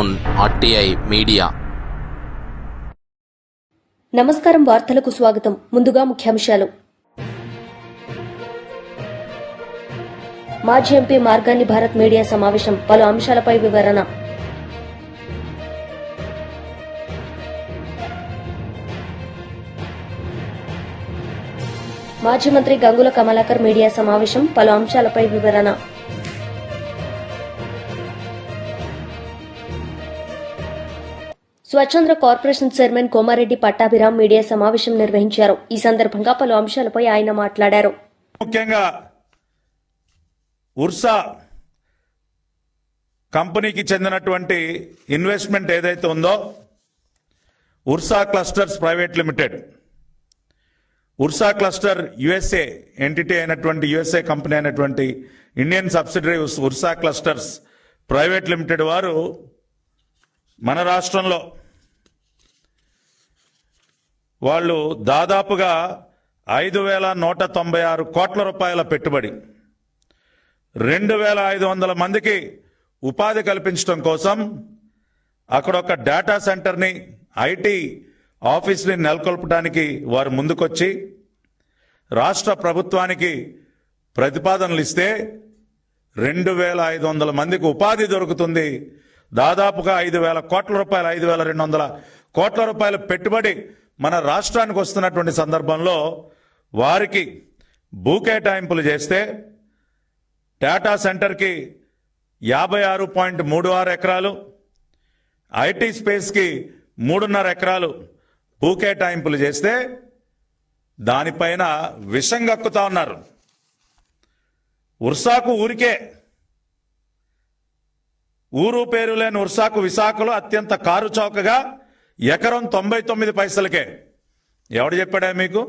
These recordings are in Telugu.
on RTI media. నమస్కారం, వార్తలకు స్వాగతం. ముందుగా ముఖ్యాంశాలు. మాజీ ఎంపీ మార్గాన్ని భారత్ మీడియా సమావేశం, పలు అంశాలపై వివరణ. మాజీ మంత్రి గంగుల కమలాకర్ మీడియా సమావేశం, పలు అంశాలపై వివరణ. స్వచ్ఛంద్ర corporation chairman Komareddy Pattabhiram media సమావేశం నిర్వహించారు. ఈ సందర్భంగా పలు అంశాలపై ఆయన మాట్లాడారు. ముఖ్యంగా ఉర్సా కంపెనీకి చెందినటువంటి ఇన్వెస్ట్మెంట్ ఏదైతే ఉందో, Ursa clusters private limited, Ursa cluster USA entity అయినటువంటి యుఎస్ఏ కంపెనీ అయినటువంటి Indian subsidiary Ursa clusters private limited వారు మన రాష్ట్రంలో వాళ్ళు దాదాపుగా 5,196 కోట్ల రూపాయల పెట్టుబడి, 2,500 మందికి ఉపాధి కల్పించడం కోసం అక్కడ ఒక డేటా సెంటర్ని, ఐటీ ఆఫీస్ని నెలకొల్పడానికి వారు ముందుకొచ్చి రాష్ట్ర ప్రభుత్వానికి ప్రతిపాదనలు ఇస్తే 2,500 మందికి ఉపాధి దొరుకుతుంది. దాదాపుగా 5,000 కోట్ల రూపాయలు, 5,200 కోట్ల రూపాయల పెట్టుబడి మన రాష్ట్రానికి వస్తున్నటువంటి సందర్భంలో వారికి భూ కేటాయింపులు చేస్తే డేటా సెంటర్కి 56.36 ఎకరాలు, ఐటీ స్పేస్కి 3.5 ఎకరాలు భూ కేటాయింపులు చేస్తే దానిపైన విషం కక్కుతా ఉన్నారు. ఉర్సాకు ఊరికే ఊరు పేరు లేని ఉర్సాకు విశాఖలో అత్యంత కారు చౌకగా ఎకరం 99 పైసలకే. ఎవడు చెప్పాడా మీకు?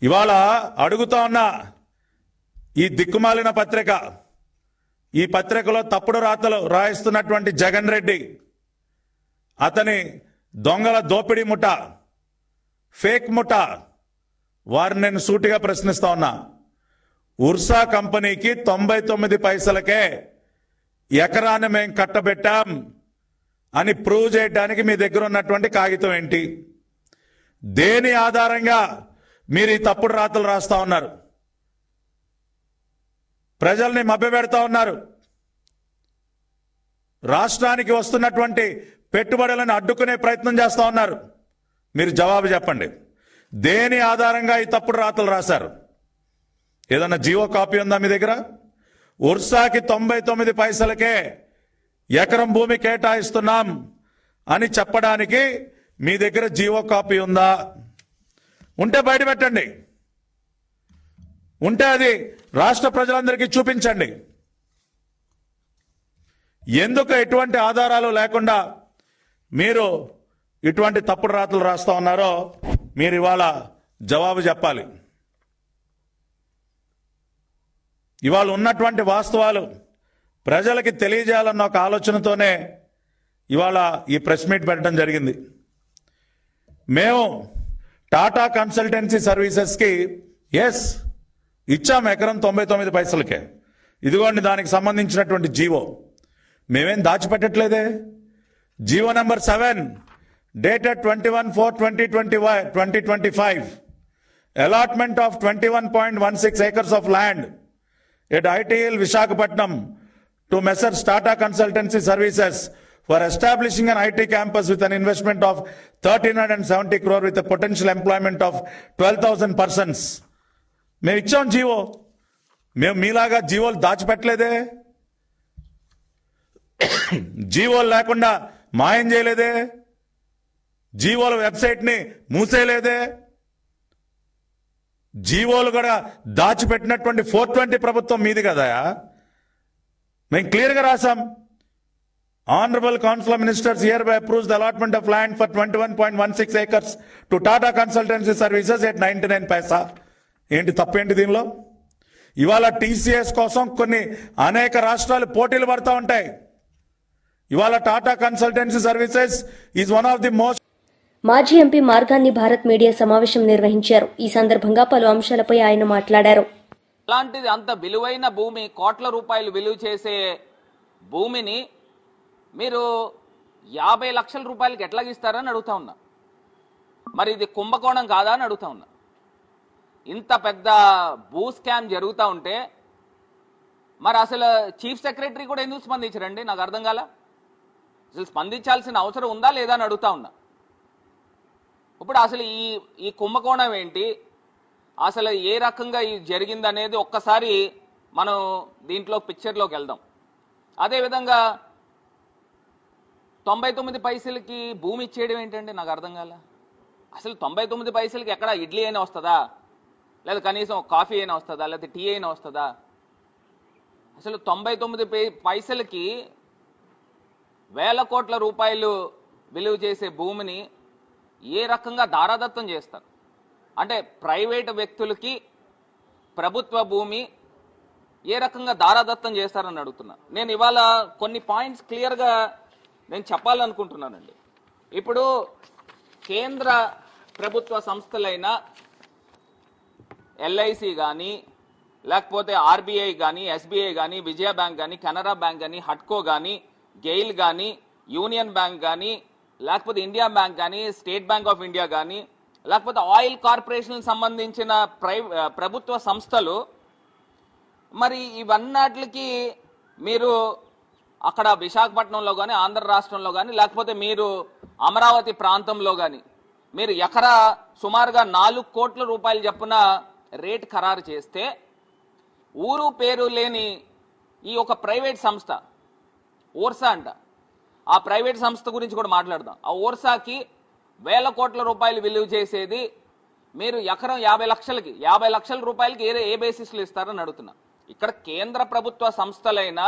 ఇవాళ అడుగుతా ఉన్న ఈ దిక్కుమాలిన పత్రిక, ఈ పత్రికలో తప్పుడు రాతలు రాయిస్తున్నటువంటి జగన్ రెడ్డి, అతని దొంగల దోపిడీ ముఠ, ఫేక్ ముఠ, వారిని నేను సూటిగా ప్రశ్నిస్తా ఉన్నా. ఉర్సా కంపెనీకి 99 పైసలకే ఎకరాన్ని మేము కట్టబెట్టాం అని ప్రూవ్ చేయడానికి మీ దగ్గర ఉన్నటువంటి కాగితం ఏంటి? దేని ఆధారంగా మీరు ఈ తప్పుడు రాతలు రాస్తా ఉన్నారు? ప్రజల్ని మభ్యపెడతా ఉన్నారు. రాష్ట్రానికి వస్తున్నటువంటి పెట్టుబడులను అడ్డుకునే ప్రయత్నం చేస్తా ఉన్నారు. మీరు జవాబు చెప్పండి. దేని ఆధారంగా ఈ తప్పుడు రాతలు రాశారు? ఏదన్నా జీవో కాపీ ఉందా మీ దగ్గర? ఉర్సాకి 99 పైసలకే ఎకరం భూమి కేటాయిస్తున్నాం అని చెప్పడానికి మీ దగ్గర జీవో కాపీ ఉందా? ఉంటే బయట పెట్టండి. ఉంటే అది రాష్ట్ర ప్రజలందరికీ చూపించండి. ఎందుకు ఎటువంటి ఆధారాలు లేకుండా మీరు ఇటువంటి తప్పుడు రాతలు రాస్తా ఉన్నారో మీరు ఇవాళ జవాబు చెప్పాలి. ఇవాళ ఉన్నటువంటి వాస్తవాలు ప్రజలకి తెలియజేయాలన్న ఒక ఆలోచనతోనే ఇవాళ ఈ ప్రెస్ మీట్ పెట్టడం జరిగింది. మేము టాటా కన్సల్టెన్సీ సర్వీసెస్కి ఇచ్చాము ఎకరం 99 పైసలకే. ఇదిగోండి దానికి సంబంధించినటువంటి జీవో. మేమేం దాచిపెట్టట్లేదే. GO number 7 dated 21/4/2025 allotment of 21.16 acres of land at ITL Visakhapatnam to Messrs Tata Consultancy Services for establishing an IT campus with an investment of 1,370 crore with a potential employment of 12,000 persons. మేము ఇచ్చాం జీవో. మేము మీలాగా జీవోలు దాచిపెట్టలేదే. జీవోలు లేకుండా మాయం చేయలేదే. జీవోల వెబ్సైట్ని మూసేయలేదే. జీవోలు కూడా దాచిపెట్టినటువంటి 420 ప్రభుత్వం మీది కదా. మేము క్లియర్గా రాసాం. Honourable council of ministers here by approves the allotment of land for 21.16 acres to Tata consultancy services at 99 పైసా. ఏంటి తప్పేంటి దీనిలో? ఇవాళ టీసీఎస్ కోసం కొన్ని అనేక రాష్ట్రాలు పోటీలు పడతా ఉంటాయి. ఇవాళ Tata consultancy services is one of the most. మాజీ ఎంపీ మార్గాన్ని భారత్ మీడియా సమావేశం నిర్వహించారు. ఈ సందర్భంగా పలు అంశాలపై ఆయన మాట్లాడారు. అలాంటిది అంత విలువైన భూమి, కోట్ల రూపాయలు విలువ చేసే భూమిని మీరు 50 లక్షల రూపాయలకి ఎట్లాగిస్తారని అడుగుతా ఉన్నా. మరి ఇది కుంభకోణం కాదా అని అడుగుతా ఉన్నా. ఇంత పెద్ద భూ స్కామ్ జరుగుతూ ఉంటే మరి అసలు చీఫ్ సెక్రటరీ కూడా ఎందుకు స్పందించరండి? నాకు అర్థం కాల. అసలు స్పందించాల్సిన అవసరం ఉందా లేదా అని అడుగుతా ఉన్నా. ఇప్పుడు అసలు ఈ కుంభకోణం ఏంటి, అసలు ఏ రకంగా ఇది జరిగిందనేది ఒక్కసారి మనం దీంట్లో పిక్చర్లోకి వెళ్దాం. అదేవిధంగా 99 పైసలకి భూమి ఇచ్చేయడం ఏంటండి? నాకు అర్థం కాల. అసలు 99 పైసలకి ఎక్కడ ఇడ్లీ అయినా వస్తుందా, లేదా కనీసం కాఫీ అయినా వస్తుందా, లేదా టీ అయినా వస్తుందా? అసలు 99 పైసలకి వేల కోట్ల రూపాయలు విలువ చేసే భూమిని ఏ రకంగా దారాదత్తం చేస్తారు? అంటే ప్రైవేటు వ్యక్తులకి ప్రభుత్వ భూమి ఏ రకంగా దారాదత్తం చేస్తారని అడుగుతున్నా. నేను ఇవాళ కొన్ని పాయింట్స్ క్లియర్గా నేను చెప్పాలనుకుంటున్నానండి. ఇప్పుడు కేంద్ర ప్రభుత్వ సంస్థలైన ఎల్ఐసి కానీ, లేకపోతే ఆర్బీఐ కానీ, ఎస్బీఐ కానీ, విజయ బ్యాంక్ కానీ, కెనరా బ్యాంక్ కానీ, హట్కో కానీ, గెయిల్ కానీ, యూనియన్ బ్యాంక్ కానీ, లేకపోతే ఇండియా బ్యాంక్ కానీ, స్టేట్ బ్యాంక్ ఆఫ్ ఇండియా కానీ, లేకపోతే ఆయిల్ కార్పొరేషన్ సంబంధించిన ప్రభుత్వ సంస్థలు, మరి ఇవన్నిటికి మీరు అక్కడ విశాఖపట్నంలో కానీ, ఆంధ్ర రాష్ట్రంలో కానీ, లేకపోతే మీరు అమరావతి ప్రాంతంలో కానీ మీరు ఎకరా సుమారుగా 4 కోట్ల రూపాయలు చొప్పున రేట్ ఖరారు చేస్తే, ఊరు పేరు లేని ఈ ఒక ప్రైవేట్ సంస్థ ఓర్సా అంట, ఆ ప్రైవేట్ సంస్థ గురించి కూడా మాట్లాడదాం. ఆ ఓర్సాకి వేల కోట్ల రూపాయలు విలువ చేసేది మీరు ఎకరం 50 లక్షల రూపాయలకి ఏ బేసిస్లో ఇస్తారని అడుగుతున్నా. ఇక్కడ కేంద్ర ప్రభుత్వ సంస్థలైన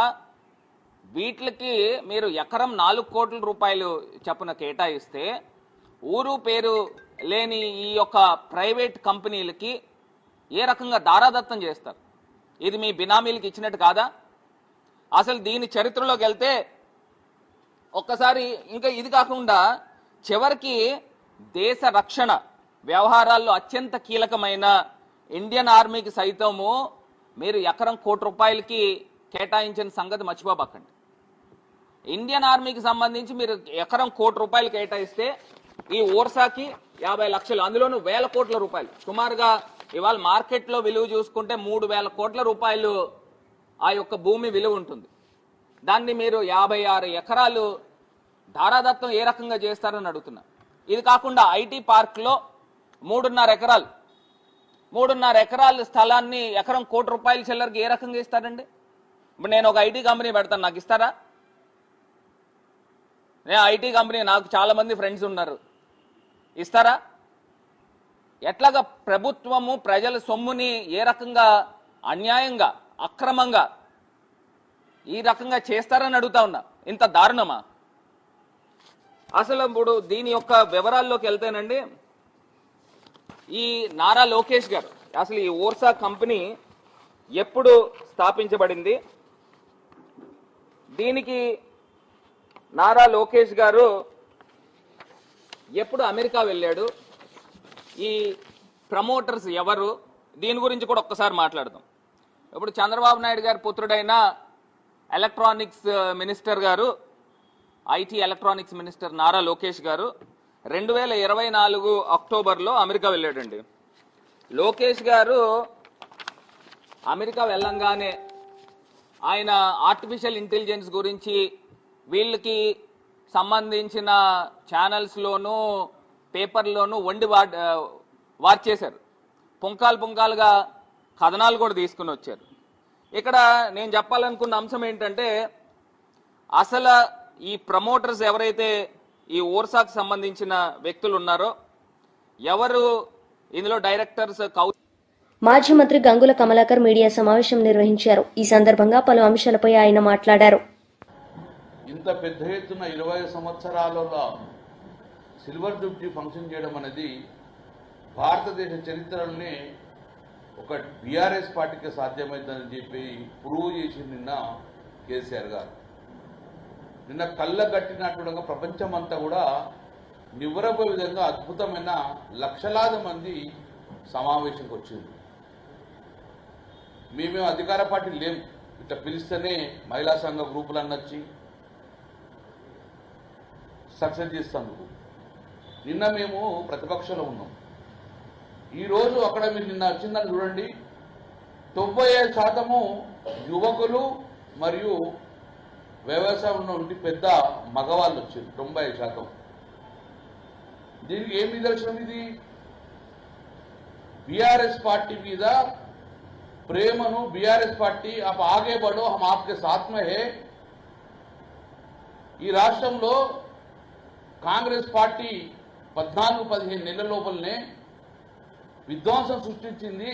వీటికి మీరు ఎకరం 4 కోట్ల రూపాయలు చొప్పున కేటాయిస్తే, ఊరు పేరు లేని ఈ యొక్క ప్రైవేట్ కంపెనీలకి ఏ రకంగా దారాదత్తం చేస్తారు? ఇది మీ బినామీలకి ఇచ్చినట్టు కాదా? అసలు దీని చరిత్రలోకి వెళ్తే ఒక్కసారి ఇంకా ఇది కాకుండా చివరికి దేశ రక్షణ వ్యవహారాల్లో అత్యంత కీలకమైన ఇండియన్ ఆర్మీకి సైతము మీరు ఎకరం 1 కోటి రూపాయలకి కేటాయించిన సంగతి మర్చిపోబాకండి. ఇండియన్ ఆర్మీకి సంబంధించి మీరు ఎకరం 1 కోటి రూపాయలు కేటాయిస్తే, ఈ ఓర్సాకి 50 లక్షలు, అందులోనూ వేల కోట్ల రూపాయలు, సుమారుగా ఇవాళ మార్కెట్లో విలువ చూసుకుంటే 3,000 కోట్ల రూపాయలు ఆ యొక్క భూమి విలువ ఉంటుంది. దాన్ని మీరు 56 ఎకరాలు దారాదత్తం ఏ రకంగా చేస్తారని అడుగుతున్నా. ఇది కాకుండా ఐటీ పార్క్లో 3.5 ఎకరాల స్థలాన్ని ఎకరం 1 కోటి రూపాయల చిల్లరకి ఏ రకంగా ఇస్తారండి? ఇప్పుడు నేను ఒక ఐటీ కంపెనీ పెడతాను, నాకు ఇస్తారా? నేను ఐటీ కంపెనీ, నాకు చాలా మంది ఫ్రెండ్స్ ఉన్నారు, ఇస్తారా? ఎట్లాగా ప్రభుత్వము ప్రజల సొమ్ముని ఏ రకంగా అన్యాయంగా అక్రమంగా ఈ రకంగా చేస్తారని అడుగుతా ఉన్నా. ఇంత దారుణమా? అసలు ఇప్పుడు దీని యొక్క వివరాల్లోకి వెళ్తేనండి, ఈ నారా లోకేష్ గారు అసలు ఈ ఓర్సా కంపెనీ ఎప్పుడు స్థాపించబడింది, దీనికి నారా లోకేష్ గారు ఎప్పుడు అమెరికా వెళ్ళాడు, ఈ ప్రమోటర్స్ ఎవరు, దీని గురించి కూడా ఒక్కసారి మాట్లాడదాం. ఇప్పుడు చంద్రబాబు నాయుడు గారి పుత్రుడైన ఎలక్ట్రానిక్స్ మినిస్టర్ గారు, IT electronics minister Nara Lokesh గారు 2024 అక్టోబర్లో అమెరికా వెళ్ళాడండి. లోకేష్ గారు అమెరికా వెళ్ళంగానే ఆయన ఆర్టిఫిషియల్ ఇంటెలిజెన్స్ గురించి వీళ్ళకి సంబంధించిన ఛానల్స్లోనూ పేపర్లోనూ వండి వార్చేశారు. పుంకాలుగా కథనాలు కూడా తీసుకుని వచ్చారు. ఇక్కడ నేను చెప్పాలనుకున్న అంశం ఏంటంటే, అసలు ఈ ప్రమోటర్స్ ఎవరైతే ఈ ఓర్సాకు సంబంధించిన వ్యక్తులు ఉన్నారో, ఎవరు ఇందులో డైరెక్టర్స్ మాజీ మంత్రి గంగుల కమలాకర్ మీడియా సమావేశం నిర్వహించారు. ఈ సందర్భంగా పలు అంశాలపై ఆయన మాట్లాడారు. ఇంత పెద్ద ఎత్తున 20 సంవత్సరాలలో సిల్వర్ జూబ్లీ ఫంక్షన్ చేయడం అనేది భారతదేశ చరిత్రలోనే ఒక బీఆర్ఎస్ పార్టీకి సాధ్యమైందని చెప్పి ప్రూవ్ చేసి నిన్న కేసీఆర్ గారు. నిన్న కళ్ళగట్టినట్టుగా ప్రపంచమంతా కూడా నివ్వరపోయే విధంగా అద్భుతమైన లక్షలాది మంది సమావేశంకి వచ్చింది. మేమేం అధికార పార్టీ లేం, ఇట్లా పిలిస్తేనే మహిళా సంఘ గ్రూపులన్నీ వచ్చి సక్సెస్ చేస్తాను. నిన్న మేము ప్రతిపక్షంలో ఉన్నాం. ఈరోజు అక్కడ మీరు నిన్న వచ్చిందని చూడండి, 95% యువకులు మరియు వ్యవసాయంలో ఉండి పెద్ద మగవాళ్ళు వచ్చారు. 95%. దీనికి ఏం నిదర్శనం? ఇది బీఆర్ఎస్ పార్టీ మీద ప్రేమను, బీఆర్ఎస్ పార్టీ आप आगे बढ़ो हम आपके साथ में है. ఈ రాష్ట్రంలో కాంగ్రెస్ పార్టీ 14-15 నెలల లోపలనే విధ్వంసం సృష్టించింది.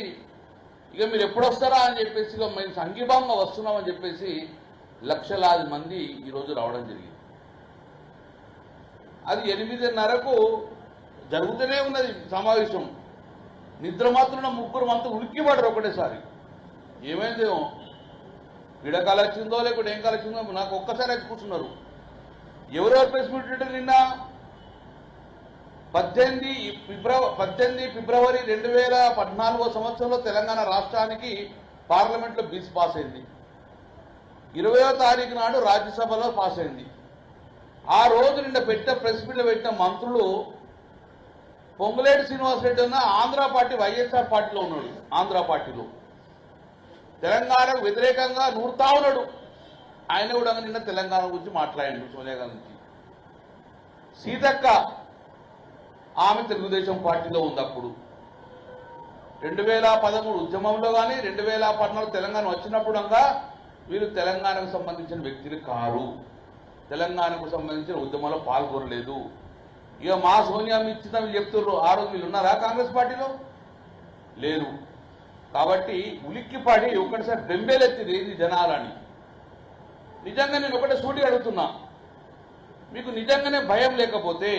ఇక మీరు ఎప్పుడొస్తారా అని చెప్పేసి ఇక మేము సంఘీభావంగా వస్తున్నామని చెప్పేసి లక్షలాది మంది ఈరోజు రావడం జరిగింది. అది 8:30కు జరుగుతూనే ఉన్నది సమావేశం. నిద్ర మాత్రం ముగ్గురు మంత్రులు ఉలిక్కిపడరు ఒకటేసారి. ఏమైందేమో పీడకాలు వచ్చిందో లేకుంటే ఏం కాలు వచ్చిందో నాకు ఒక్కసారి వచ్చి కూర్చున్నారు. ఎవరెవరు ప్రెస్ మీట్ పెట్టారు నిన్న? 18 ఫిబ్రవరి 2014 సంవత్సరంలో తెలంగాణ రాష్ట్రానికి పార్లమెంట్లో బిల్ పాస్ అయింది. 20వ తారీఖు నాడు రాజ్యసభలో పాస్ అయింది. ఆ రోజు నిన్న ప్రెస్ మీట్లో పెట్టిన మంత్రులు పొంగులేటి శ్రీనివాసరెడ్డి ఉన్న ఆంధ్ర పార్టీ వైఎస్ఆర్ పార్టీలో ఉన్నాడు. ఆంధ్ర పార్టీలో తెలంగాణకు వ్యతిరేకంగా నూరుతా ఉన్నాడు. ఆయన కూడా నిన్న తెలంగాణ గురించి మాట్లాడాడు. సోనియా గాంధీ నుంచి సీతక్క ఆమె తెలుగుదేశం పార్టీలో ఉంది. అప్పుడు 2013 ఉద్యమంలో కానీ 2014 తెలంగాణ వచ్చినప్పుడు వీళ్ళు తెలంగాణకు సంబంధించిన వ్యక్తులు కారు, తెలంగాణకు సంబంధించిన ఉద్యమంలో పాల్గొనలేదు. ఇక మా సోనియా ఇచ్చిన వీళ్ళు చెప్తున్నారు. ఆ రోజు వీళ్ళు ఉన్నారా కాంగ్రెస్ పార్టీలో? లేరు. కాబట్టి ఉలిక్కిపాడి ఒకటిసారి బెంబేలెత్తిది ఏది జనాలని. నిజంగా నేను ఒకటే సూటిగా అడుగుతున్నా, మీకు నిజంగానే భయం లేకపోతే,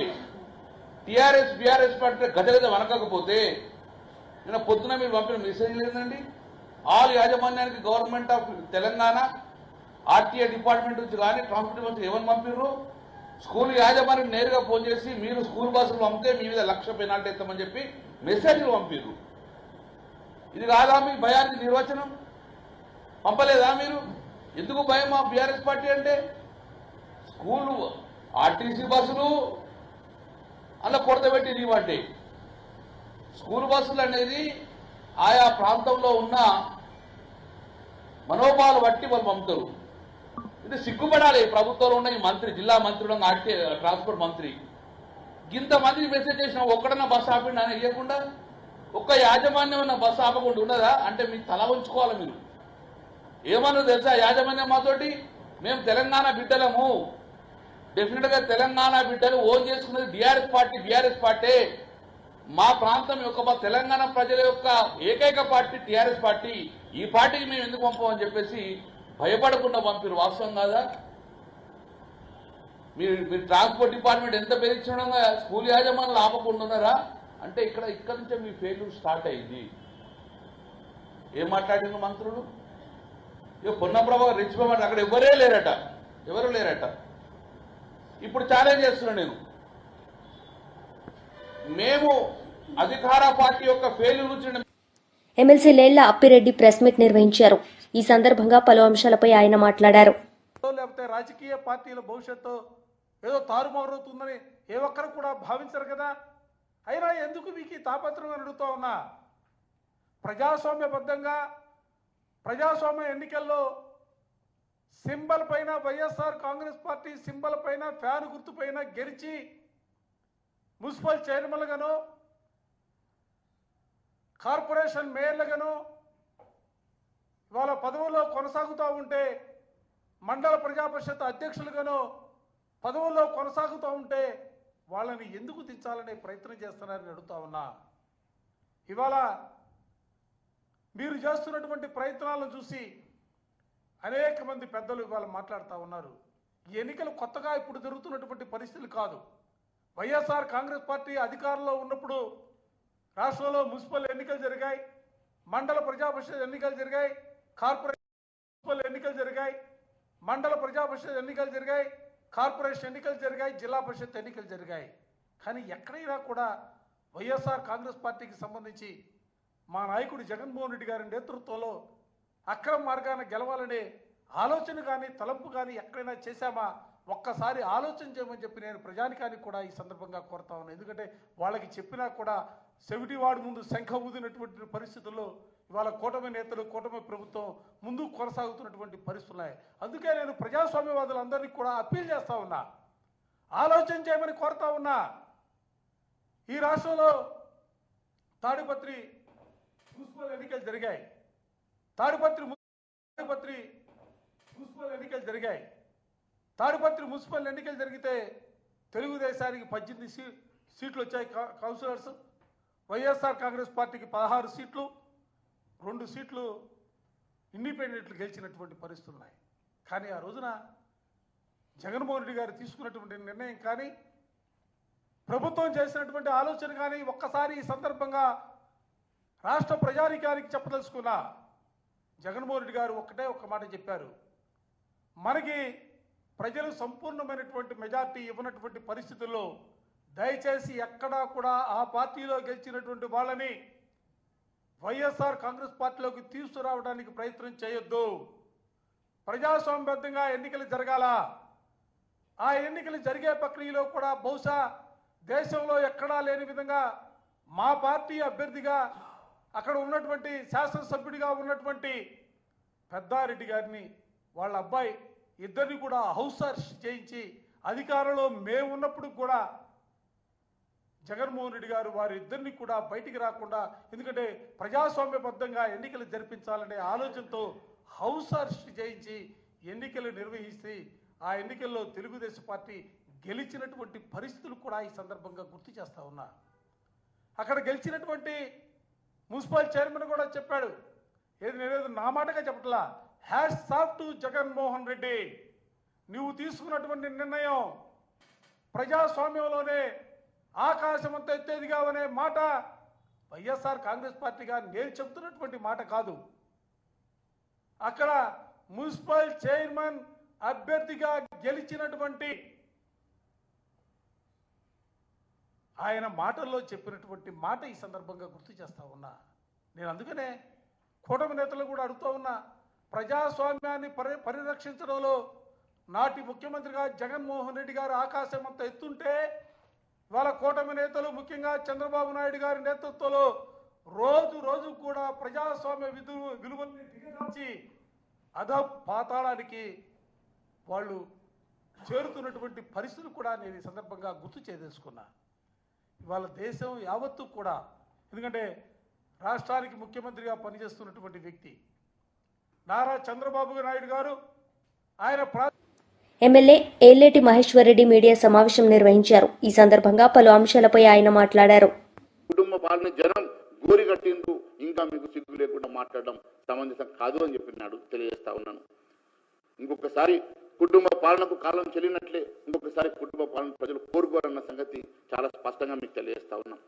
టీఆర్ఎస్ బీఆర్ఎస్ పార్టీ గజగజ వనకకపోతే, నిన్న పొద్దున మీరు పంపిన మెసేజ్ లేదండి. ఆల్ యాజమాన్యానికి government of Telangana RTA department నుంచి కానీ ట్రాన్స్పోర్ట్ నుంచి ఏమని పంపిర్రు? స్కూల్ యాజమాన్యం నేరుగా ఫోన్ చేసి మీరు స్కూల్ బస్సులు పంపితే మీ మీద 1,00,000 పెనాల్టీ ఇస్తామని చెప్పి మెసేజ్లు పంపిర్రు. ఇది కాదా మీ భయానికి నిర్వచనం? పంపలేదా మీరు? ఎందుకు భయం మా బీఆర్ఎస్ పార్టీ అంటే? స్కూలు ఆర్టీసీ బస్సులు అలా కొడతబెట్టి ఇవ్వండి. స్కూల్ బస్సులు అనేది ఆయా ప్రాంతంలో ఉన్న మనోభావాలు బట్టి వాళ్ళు పంపుతారు. ఇది సిగ్గుపడాలి. ప్రభుత్వంలో ఉన్న ఈ మంత్రి, జిల్లా మంత్రులు, ట్రాన్స్పోర్ట్ మంత్రి ఇంతమందికి మెసేజ్ చేసిన ఒక్కడన్నా బస్సు ఆపిండి అని ఇవ్వకుండా, ఒక్క యాజమాన్యం ఉన్న బస్సు ఆపకుండా ఉన్నదా? అంటే మీకు తల ఉంచుకోవాలి. మీరు ఏమన్నా తెలుసా యాజమాన్యం మాతోటి? మేము తెలంగాణ బిడ్డలము, డెఫినెట్ గా తెలంగాణ బిడ్డలు ఓన్ చేసుకున్నది బీఆర్ఎస్ పార్టీ. మా ప్రాంతం యొక్క, మా తెలంగాణ ప్రజల యొక్క ఏకైక పార్టీ టీఆర్ఎస్ పార్టీ. ఈ పార్టీకి మేము ఎందుకు పంపమని చెప్పేసి భయపడకుండా పంపిరు. వాస్తవం కాదా? మీరు ట్రాన్స్పోర్ట్ డిపార్ట్మెంట్ ఎంత బెదిరించడంగా స్కూల్ యాజమాన్యాలు ఆపకుండా ఉన్నారా? అంటే ఇక్కడ నుంచే మీ ఫెయిల్యూర్ స్టార్ట్ అయింది. ఏం మాట్లాడిన మంత్రులు? ఇక పొన్నప్రభాకర్ రెచ్చిపోమంటే అక్కడ ఎవరు లేరట. ఇప్పుడు ఛాలెంజ్ చేస్తున్నా నేను. మేము అధికార పార్టీ యొక్క ఫెయిల్యూర్ గురించి MLC Lella Appireddy press meet నిర్వహించారు. ఈ సందర్భంగా పలు అంశాలపై ఆయన మాట్లాడారు. లేకపోతే రాజకీయ పార్టీల భవిష్యత్తు ఏదో తారుమారుతుందని ఏ ఒక్కరు కూడా భావించరు కదా. అయినా ఎందుకు మీకు ఈ తాపత్రం అని అడుగుతా ఉన్నా. ప్రజాస్వామ్యబద్ధంగా ప్రజాస్వామ్య ఎన్నికల్లో సింబల్ పైన వైఎస్ఆర్ కాంగ్రెస్ పార్టీ సింబల్ పైన ఫ్యాన్ గుర్తు పైన గెలిచి మున్సిపల్ చైర్మన్లుగాను, కార్పొరేషన్ మేయర్లుగాను ఇవాళ పదవుల్లో కొనసాగుతూ ఉంటే, మండల ప్రజాపరిషత్ అధ్యక్షులుగాను పదవుల్లో కొనసాగుతూ ఉంటే వాళ్ళని ఎందుకు దించాలనే ప్రయత్నం చేస్తున్నారని అడుగుతా ఉన్నా. ఇవాళ మీరు చేస్తున్నటువంటి ప్రయత్నాలను చూసి అనేక మంది పెద్దలు ఇవాళ మాట్లాడుతూ ఉన్నారు. ఈ ఎన్నికలు కొత్తగా ఇప్పుడు జరుగుతున్నటువంటి పరిస్థితులు కాదు. వైఎస్ఆర్ కాంగ్రెస్ పార్టీ అధికారంలో ఉన్నప్పుడు రాష్ట్రంలో మున్సిపల్ ఎన్నికలు జరిగాయి, మండల ప్రజాపరిషత్ ఎన్నికలు జరిగాయి, కార్పొరేషన్ ఎన్నికలు జరిగాయి, మండల ప్రజాపరిషత్ ఎన్నికలు జరిగాయి, కార్పొరేషన్ ఎన్నికలు జరిగాయి, జిల్లా పరిషత్ ఎన్నికలు జరిగాయి. కానీ ఎక్కడైనా కూడా వైఎస్ఆర్ కాంగ్రెస్ పార్టీకి సంబంధించి మా నాయకుడు జగన్మోహన్ రెడ్డి గారి నేతృత్వంలో అక్రమ మార్గాన గెలవాలనే ఆలోచన కానీ తలంపు కానీ ఎక్కడైనా చేశామా? ఒక్కసారి ఆలోచన చేయమని చెప్పి నేను ప్రజానికానికి కూడా ఈ సందర్భంగా కోరుతా ఉన్నాను. ఎందుకంటే వాళ్ళకి చెప్పినా కూడా చెవిటివాడు ముందు శంఖ ఊదినటువంటి పరిస్థితుల్లో ఇవాళ కూటమి నేతలు, కూటమి ప్రభుత్వం ముందుకు కొనసాగుతున్నటువంటి పరిస్థితులు ఉన్నాయి. అందుకే నేను ప్రజాస్వామ్యవాదులందరినీ కూడా అప్పీల్ చేస్తా ఉన్నా, ఆలోచన చేయమని కోరుతా ఉన్నా. ఈ రాష్ట్రంలో తాడిపత్రి మున్సిపల్ ఎన్నికలు జరిగాయి. తాడిపత్రి మున్సిపల్ ఎన్నికలు జరిగితే తెలుగుదేశానికి 18 సీట్లు వచ్చాయి కౌన్సిలర్స్, వైఎస్ఆర్ కాంగ్రెస్ పార్టీకి 16 సీట్లు, 2 సీట్లు ఇండిపెండెంట్లు గెలిచినటువంటి పరిస్థితులు ఉన్నాయి. కానీ ఆ రోజున జగన్మోహన్ రెడ్డి గారు తీసుకున్నటువంటి నిర్ణయం కానీ, ప్రభుత్వం చేసినటువంటి ఆలోచన కానీ ఒక్కసారి ఈ సందర్భంగా రాష్ట్ర ప్రజానికానికి చెప్పదలుచుకున్నా. జగన్మోహన్ రెడ్డి గారు ఒక్క మాట చెప్పారు, మనకి ప్రజలు సంపూర్ణమైనటువంటి మెజార్టీ ఇవ్వనటువంటి పరిస్థితుల్లో దయచేసి ఎక్కడా కూడా ఆ పార్టీలో గెలిచినటువంటి వాళ్ళని వైఎస్ఆర్ కాంగ్రెస్ పార్టీలోకి తీసుకురావడానికి ప్రయత్నం చేయొద్దు. ప్రజాస్వామ్యబద్ధంగా ఎన్నికలు జరగాల. ఆ ఎన్నికలు జరిగే ప్రక్రియలో కూడా బహుశా దేశంలో ఎక్కడా లేని విధంగా మా పార్టీ అభ్యర్థిగా అక్కడ ఉన్నటువంటి శాసనసభ్యుడిగా ఉన్నటువంటి పెద్దారెడ్డి గారిని వాళ్ళ అబ్బాయి ఇద్దరిని కూడా హౌస్ అరెస్ట్ చేయించి అధికారంలో మేము ఉన్నప్పుడు కూడా జగన్మోహన్ రెడ్డి గారు వారిద్దరిని కూడా బయటికి రాకుండా, ఎందుకంటే ప్రజాస్వామ్యబద్ధంగా ఎన్నికలు జరిపించాలనే ఆలోచనతో హౌస్ అరెస్ట్ చేయించి ఎన్నికలు నిర్వహిస్తే ఆ ఎన్నికల్లో తెలుగుదేశం పార్టీ గెలిచినటువంటి పరిస్థితులు కూడా ఈ సందర్భంగా గుర్తు చేస్తా ఉన్నా. అక్కడ గెలిచినటువంటి మున్సిపల్ చైర్మన్ కూడా చెప్పాడు, నేనేదో నా మాటగా చెప్పట్లా, hats off to Jaganmohan Reddy, నువ్వు తీసుకున్నటువంటి నిర్ణయం ప్రజాస్వామ్యంలోనే ఆకాశమంత ఎత్తేదిగా అనే మాట వైఎస్ఆర్ కాంగ్రెస్ పార్టీగా నేను చెబుతున్నటువంటి మాట కాదు. అక్కడ మున్సిపల్ చైర్మన్ అభ్యర్థిగా గెలిచినటువంటి ఆయన మాటల్లో చెప్పినటువంటి మాట ఈ సందర్భంగా గుర్తు చేస్తా ఉన్నా. నేను అందుకనే కూటమి నేతలు కూడా అడుగుతూ ఉన్నా, ప్రజాస్వామ్యాన్ని పరిరక్షించడంలో నాటి ముఖ్యమంత్రిగా జగన్మోహన్ రెడ్డి గారు ఆకాశం అంత ఎత్తుంటే ఇవాళ కూటమి నేతలు ముఖ్యంగా చంద్రబాబు నాయుడు గారి నేతృత్వంలో రోజు కూడా ప్రజాస్వామ్య విలువల్ని దిగజార్చి పాతాళానికి వాళ్ళు చేరుతున్నటువంటి పరిస్థితులు కూడా నేను ఈ సందర్భంగా గుర్తు చేయదలుచుకున్నా. ఇవాళ దేశం యావత్తు కూడా, ఎందుకంటే రాష్ట్రానికి ముఖ్యమంత్రిగా పనిచేస్తున్నటువంటి వ్యక్తి నారా చంద్రబాబు నాయుడు గారు ఆయన ఎమ్మెల్యే ఏలేటి మహేశ్వరరెడ్డి మీడియా సమావేశం నిర్వహించారు. ఈ సందర్భంగా పలు అంశాలపై ఆయన మాట్లాడారు. కుటుంబ పాలన జనం గోరిగట్టిండ్రు, ఇంకా మీకు సిగ్గు లేకుండా మాట్లాడడం సమంజసం కాదు అని చెప్పినాడు. తెలియజేస్తా ఉన్నాను. ఇంకొకసారి కుటుంబ పాలనకు కాలం చెల్లినట్లే ఇంకొకసారి కుటుంబ పాలన ప్రజలు కోరుకోరన్న సంగతి చాలా స్పష్టంగా మీకు తెలియజేస్తా ఉన్నాం.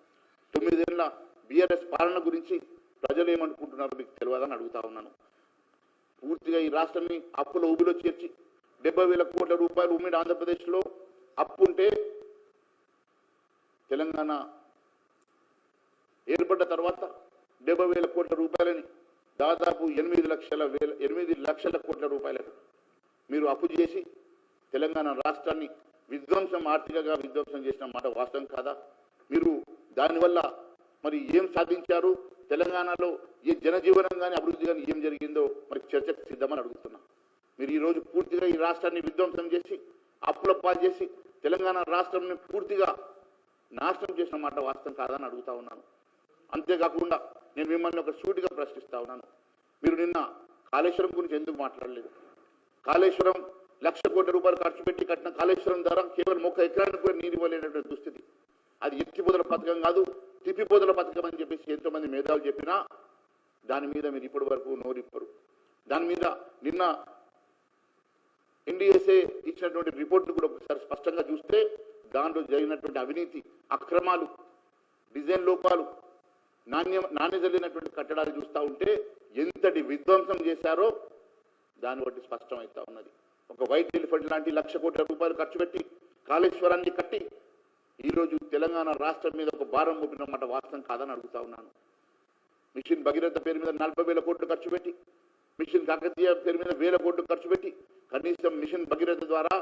9 ఏళ్ల బీఆర్ఎస్ పాలన గురించి ప్రజలు ఏమనుకుంటున్నారో మీకు తెలియదని అడుగుతా ఉన్నాను. పూర్తిగా ఈ రాష్ట్రాన్ని అప్పుల ఊబిలో చేర్చి 70,000 కోట్ల రూపాయలు ఉమ్మడి ఆంధ్రప్రదేశ్లో అప్పు ఉంటే తెలంగాణ ఏర్పడ్డ తర్వాత 70,000 కోట్ల రూపాయలని దాదాపు 8 లక్షల కోట్ల రూపాయలకు మీరు అప్పు చేసి తెలంగాణ రాష్ట్రాన్ని ఆర్థికంగా విధ్వంసం చేసిన మాట వాస్తవం కాదా? మీరు దానివల్ల మరి ఏం సాధించారు? తెలంగాణలో ఏ జనజీవనం కానీ అభివృద్ధి కానీ ఏం జరిగిందో మరి చర్చకు సిద్ధమని అడుగుతున్నా. మీరు ఈరోజు పూర్తిగా ఈ రాష్ట్రాన్ని విధ్వంసం చేసి అప్పుల పాలు చేసి తెలంగాణ రాష్ట్రాన్ని పూర్తిగా నాశనం చేసిన మాట వాస్తవం కాదని అడుగుతా ఉన్నాను. అంతేకాకుండా నేను మిమ్మల్ని ఒక సూటిగా ప్రశ్నిస్తా ఉన్నాను. మీరు నిన్న కాళేశ్వరం గురించి ఎందుకు మాట్లాడలేదు? కాళేశ్వరం 1,00,000 కోట్ల రూపాయలు ఖర్చు పెట్టి కట్టిన కాళేశ్వరం ద్వారా కేవలం 1 ఎకరానికి కూడా నీరు ఇవ్వలేనటువంటి దుస్థితి. అది ఎత్తిపోదల పథకం కాదు, తిప్పిపోదల పథకం అని చెప్పేసి ఎంతోమంది మేధావులు చెప్పినా దాని మీద మీరు ఇప్పటి వరకు నోరిప్పరు. దాని మీద నిన్న NDSA ఇచ్చినటువంటి రిపోర్ట్లు కూడా ఒకసారి స్పష్టంగా చూస్తే దాంట్లో జరిగినటువంటి అవినీతి, అక్రమాలు, డిజైన్ లోపాలు, నాణ్యత లేనటువంటి కట్టడాలు చూస్తూ ఉంటే ఎంతటి విధ్వంసం చేశారో దాన్ని బట్టి స్పష్టమవుతా ఉన్నది. ఒక వైట్ ఎలిఫెంట్ లాంటి 1,00,000 కోట్ల రూపాయలు ఖర్చు పెట్టి కాళేశ్వరాన్ని కట్టి ఈరోజు తెలంగాణ రాష్ట్రం మీద ఒక భారం మోపిన మాట వాస్తవం కాదని అడుగుతా ఉన్నాను. మిషన్ భగీరథ పేరు మీద 40,000 కోట్లు ఖర్చు పెట్టి, మిషన్ కాకతీయ పేరు మీద 1,000 కోట్లు ఖర్చు పెట్టి కనీసం మిషన్ భగీరథ ద్వారా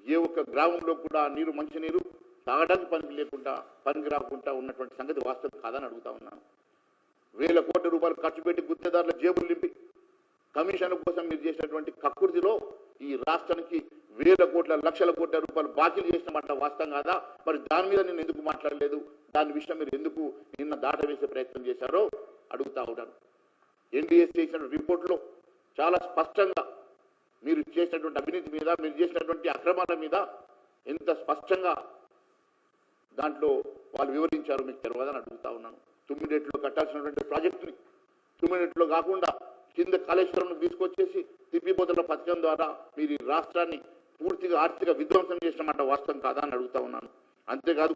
ఏ ఒక్క గ్రామంలో కూడా నీరు మంచినీరు తాగడానికి పనికి రాకుండా ఉన్నటువంటి సంగతి వాస్తవం కాదని అడుగుతా ఉన్నాను. వేల కోట్ల రూపాయలు ఖర్చు పెట్టి గుత్తేదారుల జేబులు నింపి కమిషన్ కోసం మీరు చేసినటువంటి కక్కుర్తిలో ఈ రాష్ట్రానికి వేల కోట్ల లక్షల కోట్ల రూపాయలు బాకీలు చేసిన మాట వాస్తవం కాదా? మరి దాని మీద నేను ఎందుకు మాట్లాడలేదు? దాని విషయం మీరు ఎందుకు నిన్న దాటవేసే ప్రయత్నం చేశారో అడుగుతా ఉన్నాను. ఎన్డీఏ చేసిన రిపోర్టులో చాలా స్పష్టంగా మీరు చేసినటువంటి అవినీతి మీద, మీరు చేసినటువంటి అక్రమాల మీద ఎంత స్పష్టంగా దాంట్లో వాళ్ళు వివరించారు మీకు తెలియదని అడుగుతా ఉన్నాను. 9 ఏళ్లలో కట్టాల్సినటువంటి ప్రాజెక్టుని 9 ఏళ్లలో కాకుండా కింద కాళేశ్వరం తీసుకొచ్చేసి తిప్పిపోతున్న పథకం ద్వారా మీరు ఈ రాష్ట్రాన్ని పూర్తిగా ఆర్థిక విధ్వంసం చేసిన మాట వాస్తవం కాదా అని అడుగుతా ఉన్నాను. అంతేకాదు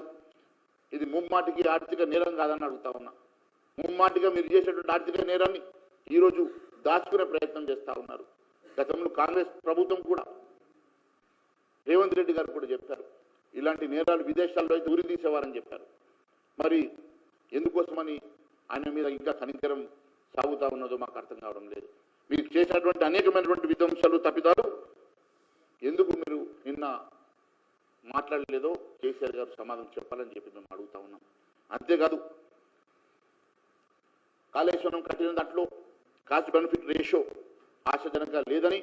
ఇది ముమ్మాటికి ఆర్థిక నేరం కాదని అడుగుతా ఉన్నా. ముమ్మాటిగా మీరు చేసేటువంటి ఆర్థిక నేరాన్ని ఈరోజు దాచుకునే ప్రయత్నం చేస్తూ ఉన్నారు. గతంలో కాంగ్రెస్ ప్రభుత్వం కూడా రేవంత్ రెడ్డి గారు కూడా చెప్పారు ఇలాంటి నేరాలు విదేశాల్లో అయితే ఉరి తీసేవారని చెప్పారు. మరి ఎందుకోసమని ఆయన మీద ఇంకా కనికరం సాగుతా ఉన్నదో మాకు అర్థం కావడం లేదు. మీరు చేసినటువంటి అనేకమైనటువంటి విధ్వంసాలు తప్పిదాలు ఎందుకు మీరు నిన్న మాట్లాడలేదో కేసీఆర్ గారు సమాధానం చెప్పాలని చెప్పి మేము అడుగుతా ఉన్నాం. అంతేకాదు కాళేశ్వరం కట్టిన దాంట్లో కాస్ట్ బెనిఫిట్ రేషియో ఆశాజనకంగా లేదని,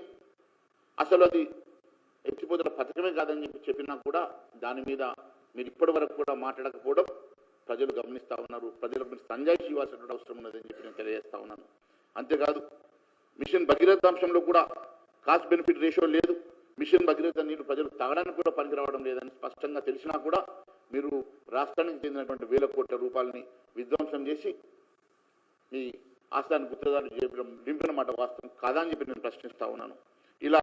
అసలు అది ఎత్తిపోతున్న పథకమే కాదని చెప్పినా కూడా దాని మీద మీరు ఇప్పటి వరకు కూడా మాట్లాడకపోవడం ప్రజలు గమనిస్తూ ఉన్నారు. ప్రజలకు మీరు సంజాయిషి ఇవ్వాల్సిన అవసరం ఉన్నదని చెప్పి నేను తెలియజేస్తా ఉన్నాను. అంతేకాదు మిషన్ భగీరథ అంశంలో కూడా కాస్ట్ బెనిఫిట్ రేషియో లేదు. మిషన్ భగీరథ నీళ్లు ప్రజలు తాగడానికి కూడా పనికి రావడం లేదని స్పష్టంగా తెలిసినా కూడా మీరు రాష్ట్రానికి చెందినటువంటి వేల కోట్ల రూపాయలని విధ్వంసం చేసి ఈ ఆస్థాన గుత్తేదారులు చేయడం నింపిన మాట వాస్తవం కాదా అని చెప్పి నేను ప్రశ్నిస్తా ఉన్నాను. ఇలా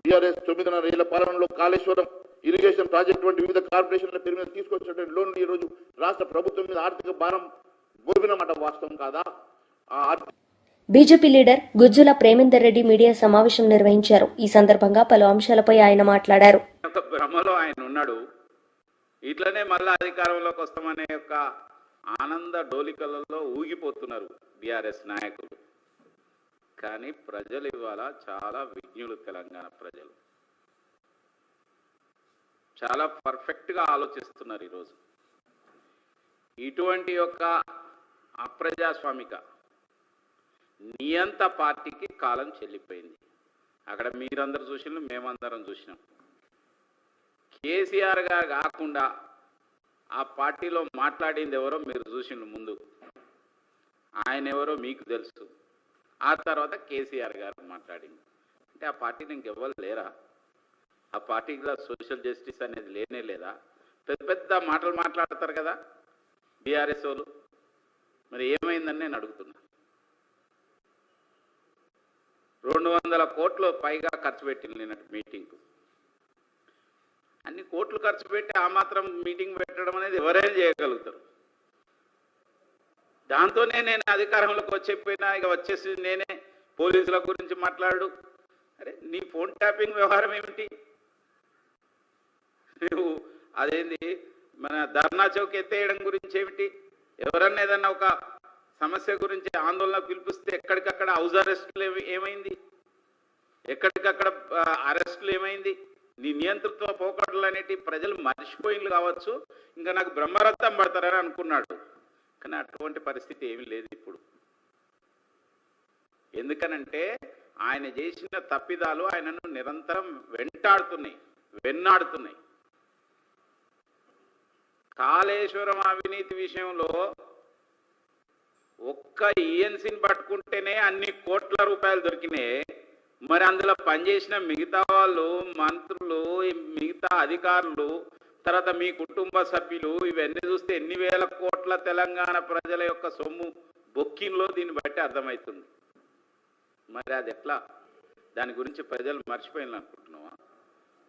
బీఆర్ఎస్ 9.5 ఏళ్ల పాలనలో కాళేశ్వరం ఇరిగేషన్ ప్రాజెక్టు వంటి వివిధ కార్పొరేషన్ల పేరు మీద తీసుకొచ్చినటువంటి లోన్లు ఈ రోజు రాష్ట్ర ప్రభుత్వం మీద ఆర్థిక భారం మోపిన మాట వాస్తవం కాదా? BJP leader Gujjula Premender Reddy media సమావేశం నిర్వహించారు. ఈ సందర్భంగా పలు అంశాలపై ఆయన మాట్లాడారు. భ్రమలో ఆయన ఉన్నాడు. ఇట్లనే మళ్ళా అధికారంలోకి వస్తామనే యొక్క ఆనంద డోలికలలో ఊగిపోతున్నారు బీఆర్ఎస్ నాయకులు. కానీ ప్రజలు ఇవాళ చాలా విజ్ఞులు. తెలంగాణ ప్రజలు చాలా పర్ఫెక్ట్గా ఆలోచిస్తున్నారు. ఈరోజు ఇటువంటి యొక్క అప్రజాస్వామిక నియంత పార్టీకి కాలం చెల్లిపోయింది. అక్కడ మీరందరూ చూసినాం, మేమందరం చూసినాం. కేసీఆర్ గారు కాకుండా ఆ పార్టీలో మాట్లాడింది ఎవరో మీరు చూసిన ముందు, ఆయన ఎవరో మీకు తెలుసు. ఆ తర్వాత కేసీఆర్ గారు మాట్లాడింది. అంటే ఆ పార్టీని ఇంకెవ్వరు లేరా? ఆ పార్టీలో సోషల్ జస్టిస్ అనేది లేనే లేదా? పెద్ద పెద్ద మాటలు మాట్లాడతారు కదా బీఆర్ఎస్ వాళ్ళు. మరి ఏమైందని నేను అడుగుతున్నా. 200 కోట్లు పైగా ఖర్చు పెట్టింది నిన్నటి మీటింగ్కు. అన్ని కోట్లు ఖర్చు పెట్టి ఆ మాత్రం మీటింగ్ పెట్టడం అనేది ఎవరైనా చేయగలుగుతారు. దాంతోనే నేను అధికారంలోకి వచ్చేపోయినా, ఇక వచ్చేసి నేనే పోలీసుల గురించి మాట్లాడు. అరే నీ ఫోన్ ట్యాపింగ్ వ్యవహారం ఏమిటి? నువ్వు అదేంది మన ధర్నా చౌక్ ఎత్తేయడం గురించి ఏమిటి? ఎవరన్నా ఏదన్నా ఒక సమస్య గురించి ఆందోళన పిలిపిస్తే ఎక్కడికక్కడ హౌస్ అరెస్టులు ఏమైంది? ఎక్కడికక్కడ అరెస్టులు ఏమైంది? నీ నియంతృత్వ పోకడలు అనేటి ప్రజలు మర్చిపోయింది కావచ్చు. ఇంకా నాకు బ్రహ్మరథం పడతారని అనుకున్నాడు. కానీ అటువంటి పరిస్థితి ఏమీ లేదు ఇప్పుడు. ఎందుకనంటే ఆయన చేసిన తప్పిదాలు ఆయనను నిరంతరం వెన్నాడుతున్నాయి. కాళేశ్వరం అవినీతి విషయంలో ఒక్క ఈఎన్సీని పట్టుకుంటేనే అన్ని కోట్ల రూపాయలు దొరికినాయి. మరి అందులో పనిచేసిన మిగతా వాళ్ళు, మంత్రులు, మిగతా అధికారులు, తర్వాత మీ కుటుంబ సభ్యులు, ఇవన్నీ చూస్తే ఎన్ని వేల కోట్ల తెలంగాణ ప్రజల యొక్క సొమ్ము బొక్కిన్లో దీన్ని బట్టి అర్థమవుతుంది. మరి అది ఎట్లా? దాని గురించి ప్రజలు మర్చిపోయింది అనుకుంటున్నావా?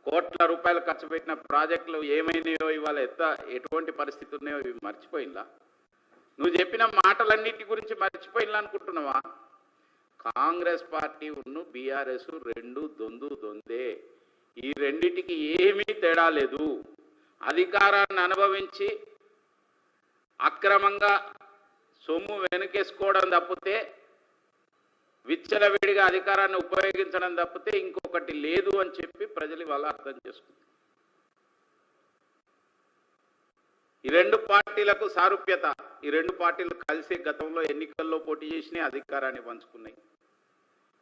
కోట్ల రూపాయలు ఖర్చు పెట్టిన ప్రాజెక్టులు ఏమైనాయో, ఇవాళ ఎటువంటి పరిస్థితి ఉన్నాయో ఇవి మర్చిపోయిందా? నువ్వు చెప్పిన మాటలన్నిటి గురించి మర్చిపోయిందా అనుకుంటున్నావా? కాంగ్రెస్ పార్టీ ఉన్ను బీఆర్ఎస్ రెండు దొందే. ఈ రెండిటికి ఏమీ తేడా లేదు. అధికారాన్ని అనుభవించి అక్రమంగా సొమ్ము వెనుకేసుకోవడం తప్పితే విచ్చలవిడిగా అధికారాన్ని ఉపయోగించడం తప్పితే ఇంకొకటి లేదు అని చెప్పి ప్రజలు ఇవాళ అర్థం చేసుకుంటారు. ఈ రెండు పార్టీలకు సారూప్యత, ఈ రెండు పార్టీలు కలిసి గతంలో ఎన్నికల్లో పోటీ చేసి అధికారాన్ని పంచుకున్నాయి.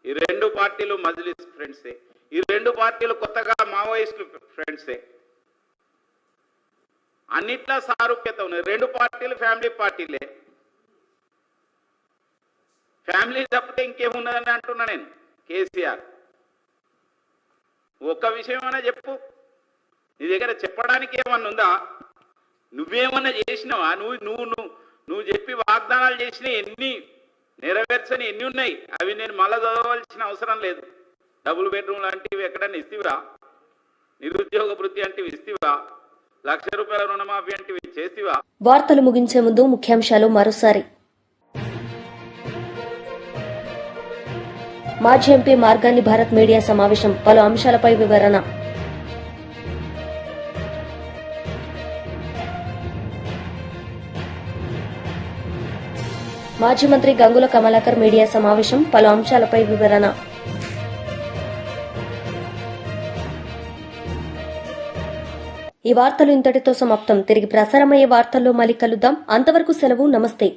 ఈ రెండు పార్టీలు మజ్లిస్ ఫ్రెండ్సే, ఈ రెండు పార్టీలు కొత్తగా మావోయిస్టు ఫ్రెండ్సే. అన్నిట్లా సారూప్యత ఉన్నాయి. రెండు పార్టీలు ఫ్యామిలీ పార్టీలే. ఫ్యామిలీ తప్పితే ఇంకేమున్నదని అంటున్నా నేను. కేసీఆర్ ఒక్క విషయమైనా చెప్పు, నీ దగ్గర చెప్పడానికి ఏమన్నా ఉందా? నువ్వేమన్నా చేసినావా? నువ్వు చెప్పి వాగ్దానాలు చేసిన ఎన్ని నెరవేర్చని ఎన్ని ఉన్నాయి? అవి నేను మళ్ళా చదవలసిన అవసరం లేదు. డబుల్ బెడ్రూమ్ లాంటివి ఎక్కడన్నా ఇస్తీవా? నిరుద్యోగ వృత్తి అంటే ఇస్తీవా? ₹1,00,000 రుణమాఫీ అంటే చేస్తీవా? వార్తలు ముగించే ముందు ముఖ్యాంశాలు మరోసారి. మాజీ ఎంపీ మార్గాని భారత్ మీడియా సమావేశం, పలు అంశాలపై వివరణ. మాజీ మంత్రి గంగుల కమలాకర్ మీడియా సమావేశం, పలు అంశాలపై వివరణ. ఈ వార్తలు ఇంతటితో సమాప్తం. తిరిగి ప్రసారమయ్యే వార్తల్లో మళ్ళీ కలుద్దాం. అంతవరకు సెలవు. నమస్తే.